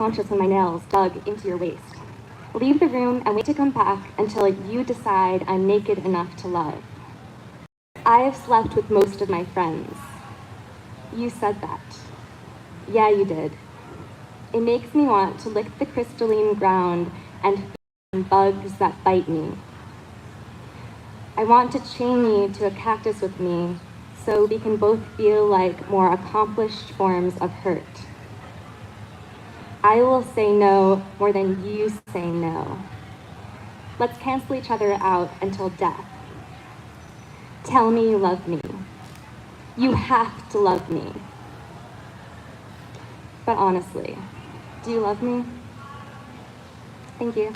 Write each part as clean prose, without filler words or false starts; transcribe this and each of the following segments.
conscious when my nails dug into your waist. Leave the room and wait to come back until you decide I'm naked enough to love. I have slept with most of my friends. You said that. Yeah, you did. It makes me want to lick the crystalline ground and feel bugs that bite me. I want to chain you to a cactus with me so we can both feel like more accomplished forms of hurt. I will say no more than you say no. Let's cancel each other out until death. Tell me you love me. You have to love me. But honestly, do you love me? Thank you.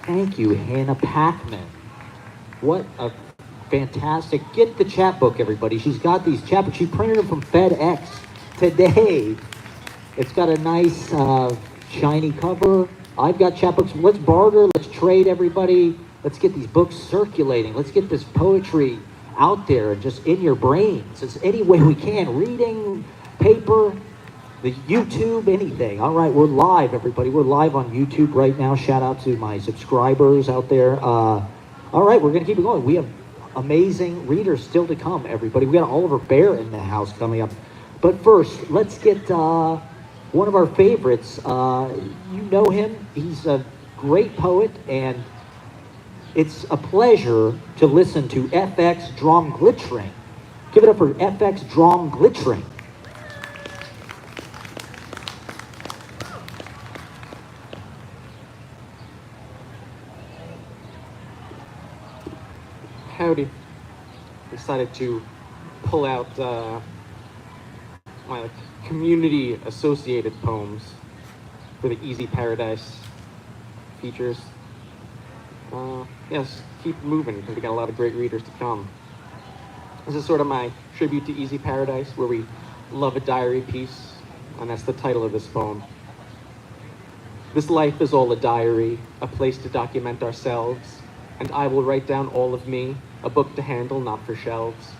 Thank you, Hannah Packman. What a fantastic, get the chapbook, everybody. She's got these chapbooks. She printed them from FedEx today. It's got a nice shiny cover. I've got chapbooks. Let's barter, let's trade, everybody. Let's get these books circulating. Let's get this poetry out there and just in your brains. It's any way we can. Reading, paper, the YouTube, anything. All right, we're live, everybody. We're live on YouTube right now. Shout out to my subscribers out there. All right, we're going to keep it going. We have amazing readers still to come, everybody. We got Oliver Bear in the house coming up. But first, let's get one of our favorites. You know him. He's a great poet, and it's a pleasure to listen to FX Drum Glittering. Give it up for FX Drum Glittering. Howdy. Decided to pull out my community associated poems for the Easy Paradise features. Yes, keep moving because we got a lot of great readers to come. This is sort of my tribute to Easy Paradise, where we love a diary piece, and that's the title of this poem. This life is all a diary, a place to document ourselves, and I will write down all of me, a book to handle, not for shelves.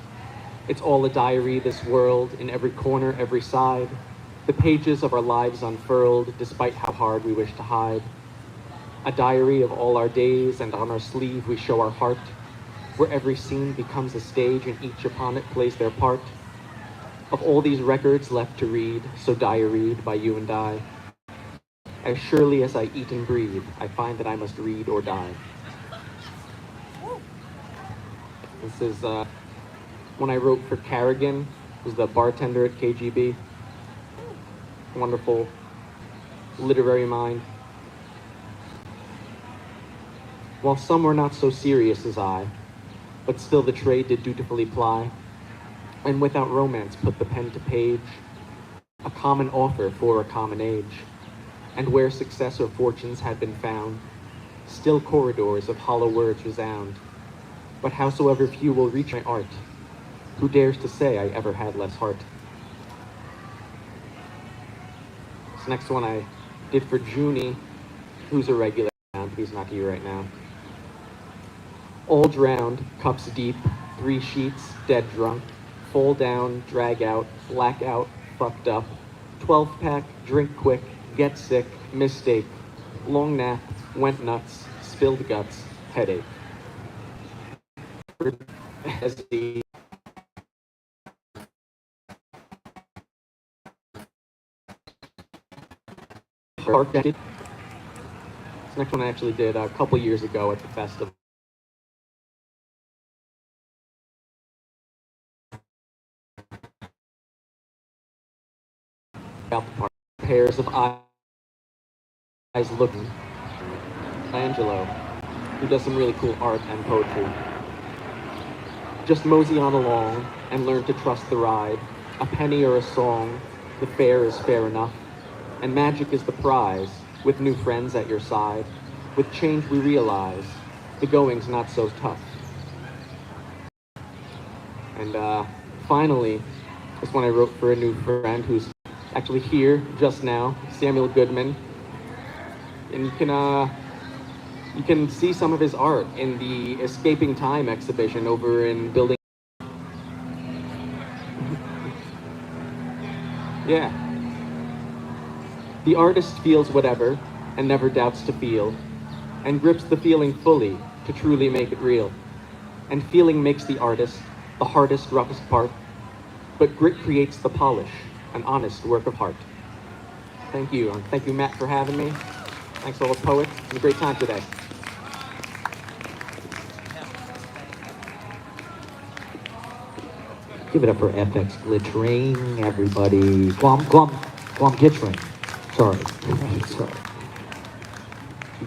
It's all a diary, this world, in every corner, every side, the pages of our lives unfurled, despite how hard we wish to hide. A diary of all our days, and on our sleeve we show our heart, where every scene becomes a stage, and each upon it plays their part. Of all these records left to read, so diaried by you and I, as surely as I eat and breathe, I find that I must read or die. This is one I wrote for Carrigan, who's the bartender at KGB. Wonderful literary mind. While some were not so serious as I, but still the trade did dutifully ply, and without romance put the pen to page, a common author for a common age, and where success or fortunes had been found, still corridors of hollow words resound. But howsoever few will reach my art, who dares to say I ever had less heart? This next one I did for Junie, who's a regular, he's not here right now. All drowned, cups deep, 3 sheets, dead drunk, fall down, drag out, black out, fucked up, 12-pack, drink quick, get sick, mistake, long nap, went nuts, spilled guts, headache. As the this next one I actually did a couple years ago at the festival. About the part. Pairs of eyes looking. Angelo, who does some really cool art and poetry. Just mosey on along and learn to trust the ride. A penny or a song, the fare is fair enough. And magic is the prize, with new friends at your side. With change we realize, the going's not so tough. And finally, this one I wrote for a new friend who's actually here just now, Samuel Goodman. And you can see some of his art in the Escaping Time exhibition over in Building Yeah. The artist feels whatever and never doubts to feel, and grips the feeling fully to truly make it real. And feeling makes the artist the hardest, roughest part, but grit creates the polish, an honest work of heart. Thank you. And thank you, Matt, for having me. Thanks all the poets. It was a great time today. Give it up for FX Glittering, everybody. Guam Glittering. Sorry. Sorry.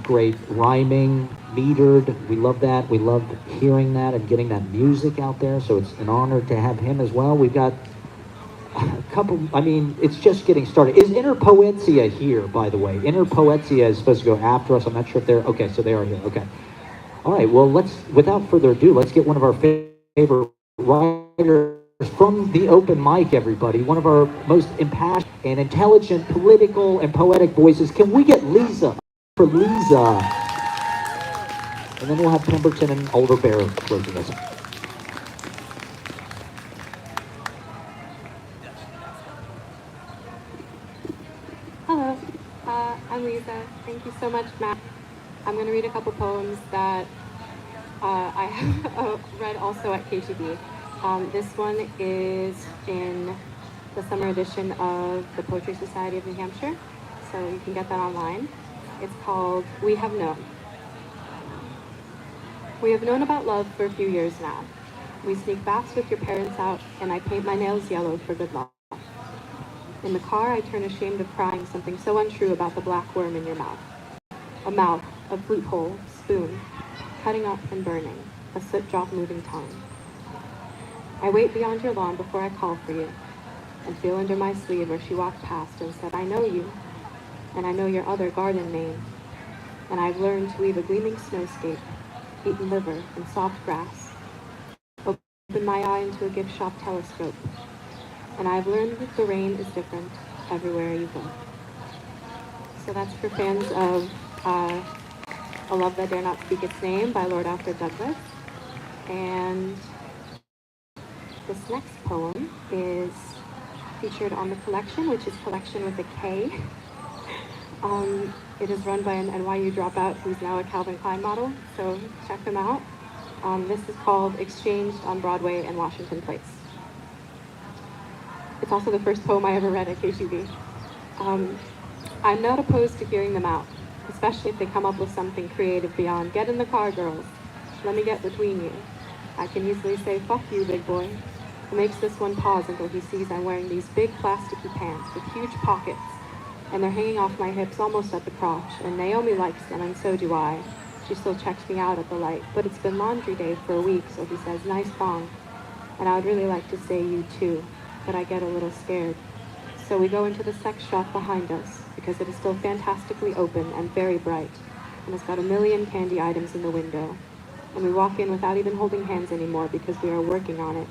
Great rhyming, metered. We love that. We love hearing that and getting that music out there. So it's an honor to have him as well. We've got a couple, I mean, it's just getting started. Is Inner Poetia here, by the way? Inner Poetia is supposed to go after us. I'm not sure if they're, okay, so they are here. Okay. All right, well, without further ado, let's get one of our favorite writers from the open mic, everybody. One of our most impassioned and intelligent political and poetic voices. Can we get Lisa? For Lisa. And then we'll have Pemberton and Oliver Bear closing us. Hello, I'm Lisa. Thank you so much, Matt. I'm going to read a couple poems that I have read also at KGB. This one is in the summer edition of the Poetry Society of New Hampshire, so you can get that online. It's called We Have Known. We have known about love for a few years now. We sneak baths with your parents out, and I paint my nails yellow for good luck. In the car, I turn ashamed of crying something so untrue about the black worm in your mouth. A mouth, a flute hole, spoon, cutting up and burning, a soot drop moving tongue. I wait beyond your lawn before I call for you, and feel under my sleeve where she walked past and said, I know you, and I know your other garden name, and I've learned to weave a gleaming snowscape, eaten liver and soft grass, open my eye into a gift shop telescope, and I've learned that the rain is different everywhere you go. So that's for fans of A Love That Dare Not Speak Its Name by Lord Alfred Douglas. And this next poem is featured on the collection, which is Collection with a K. It is run by an NYU dropout who's now a Calvin Klein model, so check them out. This is called Exchanged on Broadway and Washington Place. It's also the first poem I ever read at KGB. I'm not opposed to hearing them out, especially if they come up with something creative beyond, get in the car, girls, let me get between you. I can easily say, fuck you, big boy. It makes this one pause until he sees I'm wearing these big plasticky pants with huge pockets, and they're hanging off my hips almost at the crotch, and Naomi likes them, and so do I. She still checks me out at the light, but it's been laundry day for a week, so he says, nice thong. And I would really like to say you too, but I get a little scared. So we go into the sex shop behind us, because it is still fantastically open and very bright, and it's got a million candy items in the window. And we walk in without even holding hands anymore because we are working on it,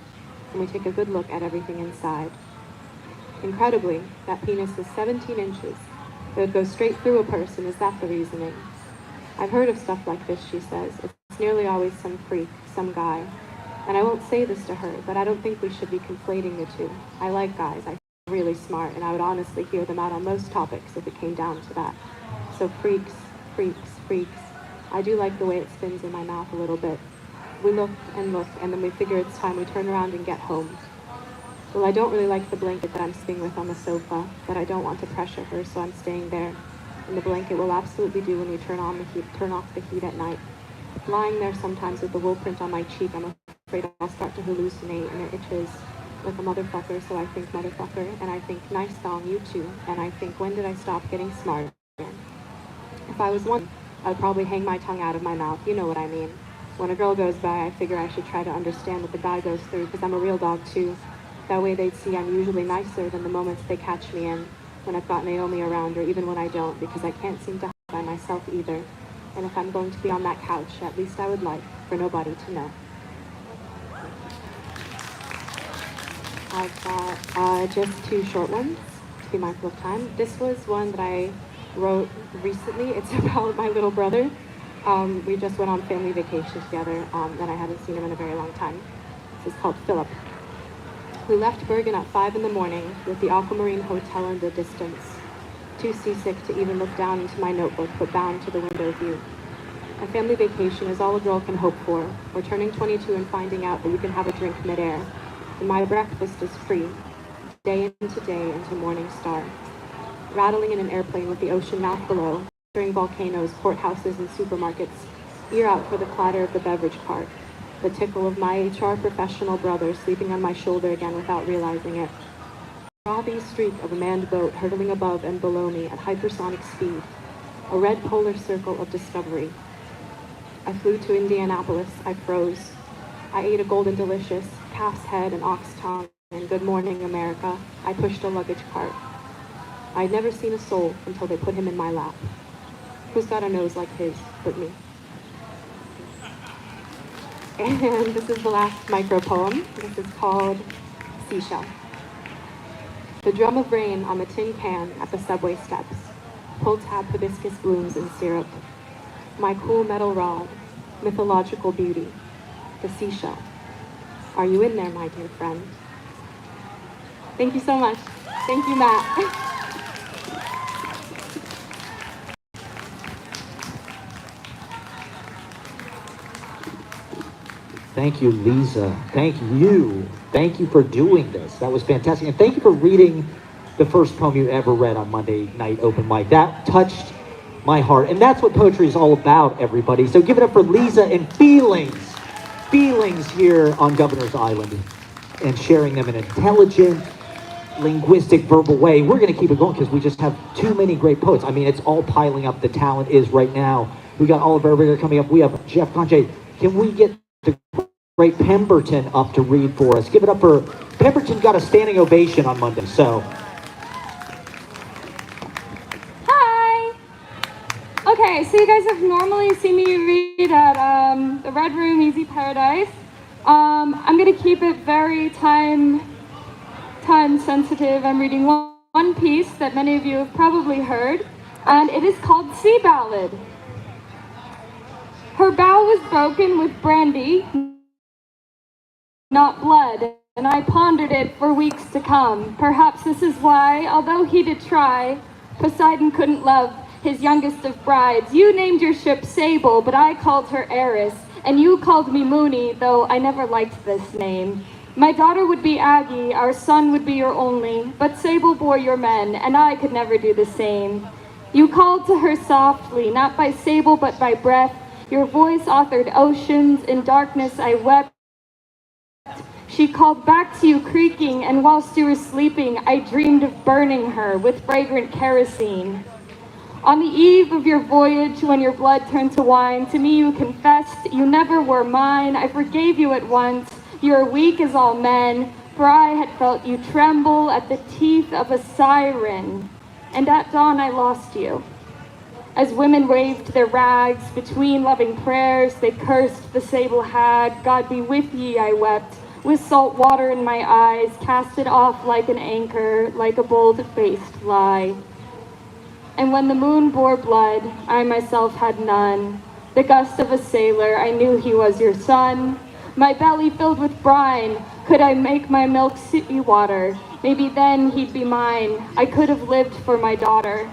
and we take a good look at everything inside. Incredibly, that penis is 17 inches. It would go straight through a person. Is that the reasoning? I've heard of stuff like this, she says. It's nearly always some freak, some guy. And I won't say this to her, but I don't think we should be conflating the two. I like guys. I think they're really smart, and I would honestly hear them out on most topics if it came down to that. So freaks, freaks, freaks. I do like the way it spins in my mouth a little bit. We look, and then we figure it's time we turn around and get home. Well, I don't really like the blanket that I'm sleeping with on the sofa, but I don't want to pressure her, so I'm staying there. And the blanket will absolutely do when we turn off the heat at night. Lying there sometimes with the wool print on my cheek, I'm afraid I'll start to hallucinate, and it itches like a motherfucker, so I think motherfucker, and I think nice song, you too, and I think when did I stop getting smart again? If I was one, I would probably hang my tongue out of my mouth, you know what I mean. When a girl goes by, I figure I should try to understand what the guy goes through, because I'm a real dog too. That way they'd see I'm usually nicer than the moments they catch me in, when I've got Naomi around, or even when I don't, because I can't seem to hide by myself either. And if I'm going to be on that couch, at least I would like for nobody to know. I've got just two short ones, to be mindful of time. This was one that I wrote recently. It's about my little brother. We just went on family vacation together, and I haven't seen him in a very long time. This is called Philip. We left Bergen at 5 in the morning with the Aquamarine Hotel in the distance, too seasick to even look down into my notebook, but bound to the window view. A family vacation is all a girl can hope for, or turning 22 and finding out that you can have a drink midair. And my breakfast is free, day into morning star. Rattling in an airplane with the ocean mouth below, during volcanoes, courthouses, and supermarkets, ear out for the clatter of the beverage cart, the tickle of my HR professional brother sleeping on my shoulder again without realizing it. Frothy streak of a manned boat hurtling above and below me at hypersonic speed, a red polar circle of discovery. I flew to Indianapolis. I froze. I ate a golden delicious, calf's head and ox tongue, and Good Morning America. I pushed a luggage cart. I'd never seen a soul until they put him in my lap. Who's got a nose like his but me? And this is the last micro poem. This is called Seashell. The drum of rain on the tin can at the subway steps. Pull tab hibiscus blooms in syrup. My cool metal rod, mythological beauty, the seashell. Are you in there, my dear friend? Thank you so much. Thank you, Matt. Thank you, Lisa. Thank you. Thank you for doing this. That was fantastic. And thank you for reading the first poem you ever read on Monday Night Open Mic. That touched my heart. And that's what poetry is all about, everybody. So give it up for Lisa and Feelings. Feelings here on Governor's Island. And sharing them in an intelligent, linguistic, verbal way. We're going to keep it going because we just have too many great poets. I mean, it's all piling up. The talent is right now. We got Oliver Rigger coming up. We have Jeff Conche. Can we get the great Pemberton up to read for us? Give it up for Pemberton. Got a standing ovation on Monday. So, hi. Okay, so you guys have normally seen me read at the Red Room, Easy Paradise. I'm gonna keep it very time sensitive. I'm reading one piece that many of you have probably heard, and it is called Sea Ballad. Her bow was broken with brandy, not blood, and I pondered it for weeks to come. Perhaps this is why, although he did try, Poseidon couldn't love his youngest of brides. You named your ship Sable, but I called her Eris, and you called me Mooney, though I never liked this name. My daughter would be Aggie, our son would be your only, but Sable bore your men, and I could never do the same. You called to her softly, not by sable but by breath. Your voice authored oceans, in darkness I wept. She called back to you creaking, and whilst you were sleeping, I dreamed of burning her with fragrant kerosene. On the eve of your voyage, when your blood turned to wine, to me you confessed you never were mine. I forgave you at once. You're weak as all men, for I had felt you tremble at the teeth of a siren. And at dawn I lost you. As women waved their rags between loving prayers, they cursed the sable hag. God be with ye, I wept, with salt water in my eyes, cast it off like an anchor, like a bold-faced lie. And when the moon bore blood, I myself had none. The gust of a sailor, I knew he was your son. My belly filled with brine, could I make my milk sea water? Maybe then he'd be mine. I could have lived for my daughter.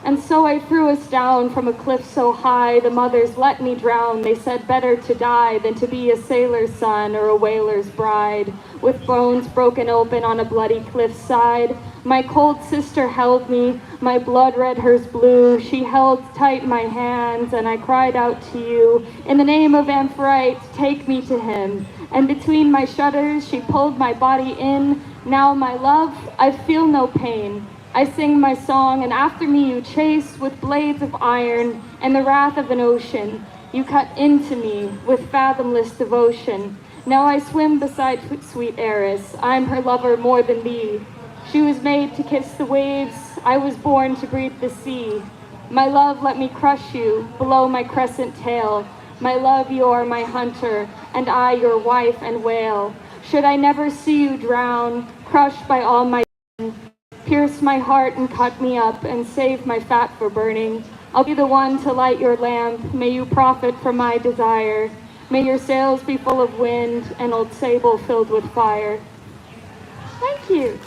And so I threw us down from a cliff so high, the mothers let me drown. They said better to die than to be a sailor's son or a whaler's bride, with bones broken open on a bloody cliffside. My cold sister held me, my blood red, hers blue. She held tight my hands, and I cried out to you, in the name of Amphitrite, take me to him. And between my shudders, she pulled my body in. Now, my love, I feel no pain. I sing my song, and after me you chase with blades of iron and the wrath of an ocean. You cut into me with fathomless devotion. Now I swim beside sweet Eris. I'm her lover more than thee. She was made to kiss the waves. I was born to breathe the sea. My love, let me crush you below my crescent tail. My love, you are my hunter, and I your wife and whale. Should I never see you drown, crushed by all my pierce my heart and cut me up and save my fat for burning. I'll be the one to light your lamp. May you profit from my desire. May your sails be full of wind and old sable filled with fire. you.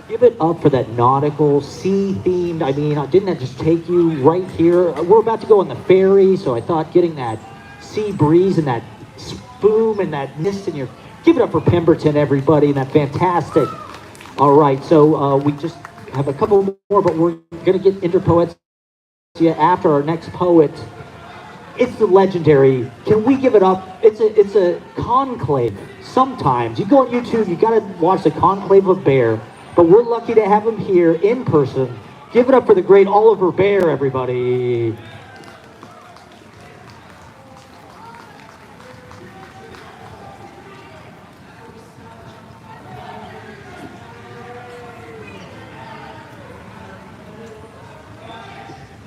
Give it up for that nautical, sea-themed. I mean, didn't that just take you right here? We're about to go on the ferry, so I thought getting that sea breeze and that spume and that mist in your... Give it up for Pemberton, everybody, and that fantastic. All right, so we just have a couple more, but we're going to get into poets after our next poet. It's the legendary. Can we give it up? It's a conclave. Sometimes you go on YouTube, you got to watch the Conclave of Bear. But we're lucky to have him here in person. Give it up for the great Oliver Bear, everybody.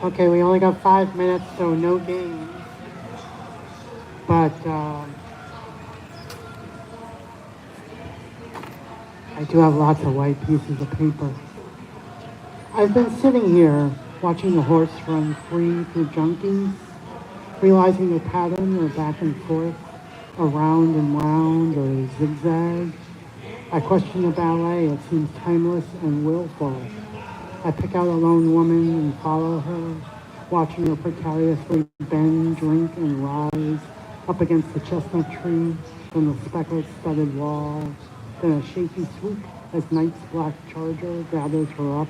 Okay, we only got 5 minutes, so no games. But I do have lots of white pieces of paper. I've been sitting here watching the horse run free through junkies, realizing the pattern of back and forth, around and round, or zigzag. I question the ballet. It seems timeless and willful. I pick out a lone woman and follow her, watching her precariously bend, drink, and rise up against the chestnut tree, then the speckled-studded wall, then a shaky swoop as night's black charger gathers her up.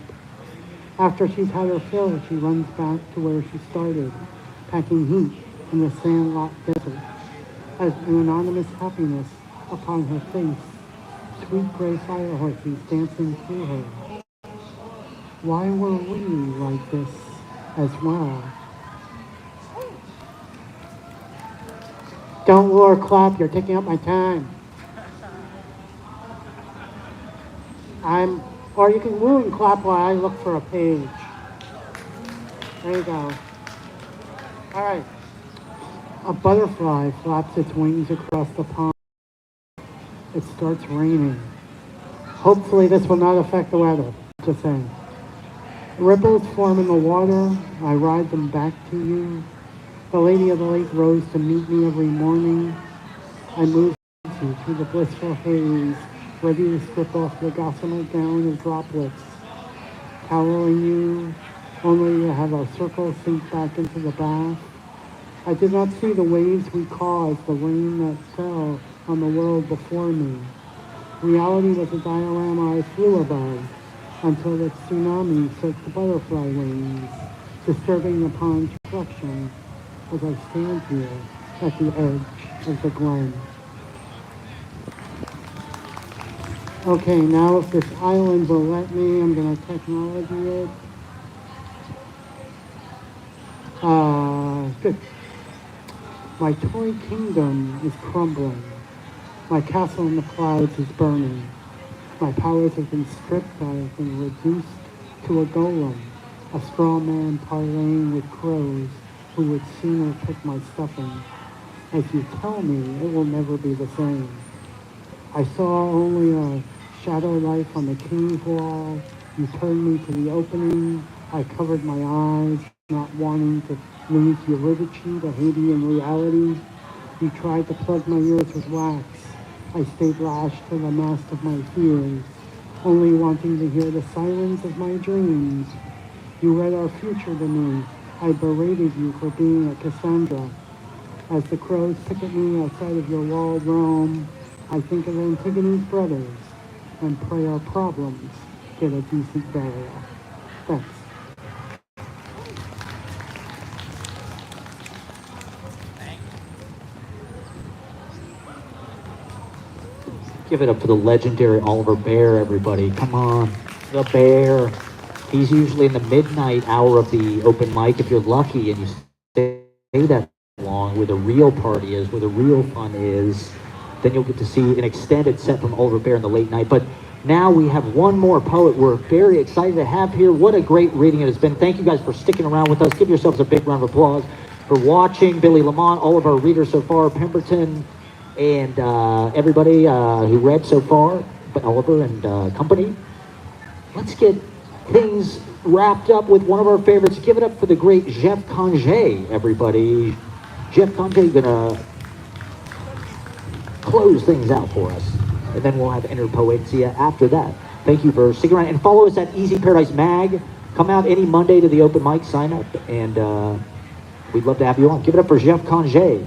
After she's had her fill, she runs back to where she started, packing heat in the sand-locked desert, as an anonymous happiness upon her face, sweet gray fire horses dancing through her. Why were we like this as well? Don't roar, clap, you're taking up my time. Or you can woo and clap while I look for a page. There you go. All right. A butterfly flaps its wings across the pond. It starts raining. Hopefully this will not affect the weather. Just saying. Ripples form in the water. I ride them back to you. The lady of the lake rose to meet me every morning. I move you through the blissful haze, ready to strip off the gossamer gown of droplets, towering you, only to have our circle sink back into the bath. I did not see the waves we caused, the rain that fell on the world before me. Reality was a diorama I flew above, until the tsunami set the butterfly wings, disturbing the pond's reflection as I stand here at the edge of the glen. Okay, now if this island will let me, I'm going to technology it. Good. My toy kingdom is crumbling. My castle in the clouds is burning. My powers have been stripped. I have been reduced to a golem, a straw man parlaying with crows who would sooner pick my stuffing. As you tell me, it will never be the same. I saw only a shadow life on the cave wall. You turned me to the opening. I covered my eyes, not wanting to lose Eurydice, the Hadean reality. You tried to plug my ears with wax. I stayed lashed to the mast of my fears, only wanting to hear the silence of my dreams. You read our future to me. I berated you for being a Cassandra. As the crows pick at me outside of your walled realm, I think of Antigone's brothers and pray our problems get a decent burial. Thanks. Give it up for the legendary Oliver Bear, everybody. Come on. The Bear. He's usually in the midnight hour of the open mic if you're lucky and you stay that long, where the real party is, where the real fun is. Then you'll get to see an extended set from Oliver Bear in the late night. But now we have one more poet we're very excited to have here. What a great reading it has been. Thank you guys for sticking around with us. Give yourselves a big round of applause for watching. Billy Lamont, all of our readers so far, Pemberton, and everybody who read so far, Oliver and company. Let's get things wrapped up with one of our favorites. Give it up for the great Jeff Congé, everybody. Jeff Congé gonna close things out for us. And then we'll have Inner Poesia after that. Thank you for sticking around. And follow us at Easy Paradise Mag. Come out any Monday to the open mic, sign up, and we'd love to have you on. Give it up for Jeff Congé.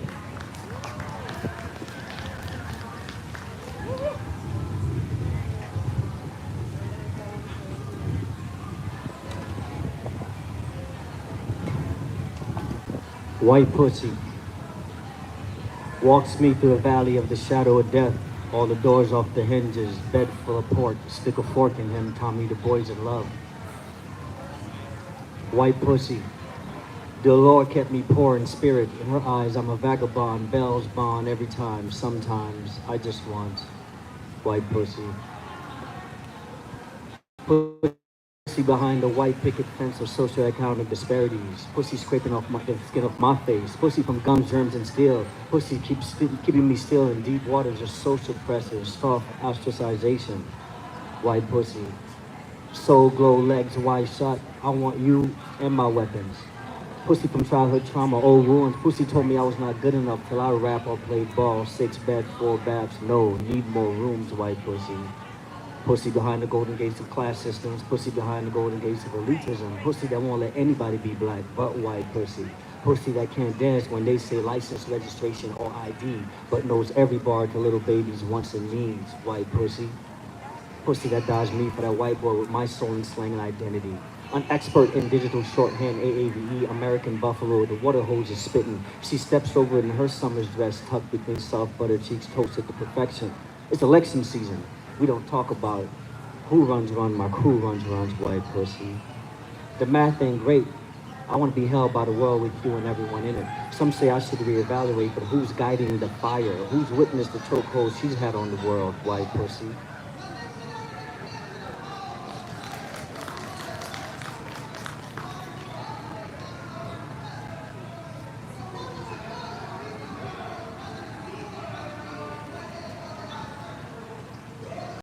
White pussy walks me through a valley of the shadow of death. All the doors off the hinges, bed full of pork, stick a fork in him, Tommy the boys in love. White pussy, the Lord kept me poor in spirit. In her eyes, I'm a vagabond, bells bond every time. Sometimes I just want white pussy. Pussy behind the white picket fence of socioeconomic disparities. Pussy scraping off the skin of my face. Pussy from gums, germs, and steel. Pussy keeping me still in deep waters of social pressures, soft ostracization. White pussy. Soul glow, legs wide shut. I want you and my weapons. Pussy from childhood trauma, old ruins. Pussy told me I was not good enough till I rap or played ball. 6 bed, 4 baths. No, need more rooms, white pussy. Pussy behind the golden gates of class systems. Pussy behind the golden gates of elitism. Pussy that won't let anybody be black but white pussy. Pussy that can't dance when they say license, registration, or ID, but knows every bar to little babies' wants and needs. White pussy. Pussy that dodged me for that white boy with my soul and slang and identity. An expert in digital shorthand, AAVE, American Buffalo, the water hose is spitting. She steps over in her summer's dress, tucked between soft butter cheeks, toasted to perfection. It's election season. We don't talk about who runs, my crew runs, white pussy. The math ain't great. I want to be held by the world with you and everyone in it. Some say I should reevaluate, but who's guiding the fire? Who's witnessed the chokehold she's had on the world, white pussy?